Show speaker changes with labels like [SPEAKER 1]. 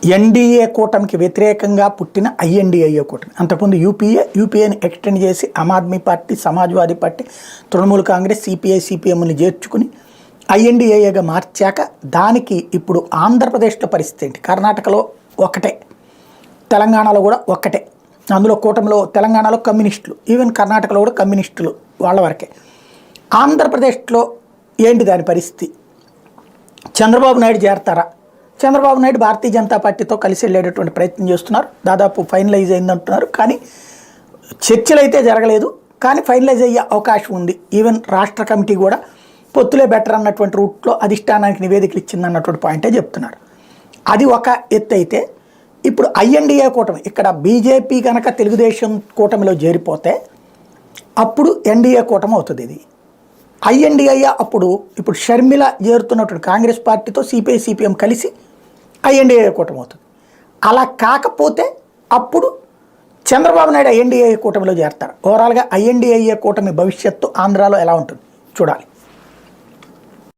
[SPEAKER 1] NDA కూటమికి వ్యతిరేకంగా పుట్టిన ఐఎన్డీఏ కూటమి. అంతకుముందు యూపీఏని ఎక్స్టెండ్ చేసి ఆమ్ ఆద్మీ పార్టీ, సమాజ్వాదీ పార్టీ, తృణమూల్ కాంగ్రెస్, సిపిఐని చేర్చుకుని ఐఎన్డీఏగా మార్చాక దానికి ఇప్పుడు ఆంధ్రప్రదేశ్లో పరిస్థితి ఏంటి? కర్ణాటకలో ఒకటే, తెలంగాణలో కూడా ఒక్కటే. అందులో కూటమిలో తెలంగాణలో కమ్యూనిస్టులు, ఈవెన్ కర్ణాటకలో కూడా కమ్యూనిస్టులు వాళ్ళ వరకే. ఆంధ్రప్రదేశ్లో ఏంటి దాని పరిస్థితి? చంద్రబాబు నాయుడు చేరతారా? చంద్రబాబు నాయుడు భారతీయ జనతా పార్టీతో కలిసి వెళ్ళేటటువంటి ప్రయత్నం చేస్తున్నారు. దాదాపు ఫైనలైజ్ అయిందంటున్నారు, కానీ చర్చలు అయితే జరగలేదు. కానీ ఫైనలైజ్ అయ్యే అవకాశం ఉంది. ఈవెన్ రాష్ట్ర కమిటీ కూడా పొత్తులే బెటర్ అన్నటువంటి రూట్లో అధిష్టానానికి నివేదికలు ఇచ్చిందన్నటువంటి పాయింటే చెప్తున్నారు. అది ఒక ఎత్తు అయితే, ఇప్పుడు ఐఎన్డీఏ కూటమి, ఇక్కడ బీజేపీ కనుక తెలుగుదేశం కూటమిలో చేరిపోతే అప్పుడు ఎన్డీఏ కూటమి అవుతుంది. ఇది ఐఎన్డీఏ అప్పుడు ఇప్పుడు షర్మిల చేరుతున్నటువంటి కాంగ్రెస్ పార్టీతో సిపిఐ కలిసి ఐఎన్డీఏ కూటమి అవుతుంది. అలా కాకపోతే అప్పుడు చంద్రబాబు నాయుడు ఐఎన్డీఏ కూటమిలో చేరతారు. ఓవరాల్గా ఐఎన్డీఏ కూటమి భవిష్యత్తు ఆంధ్రాలో ఎలా ఉంటుంది చూడాలి.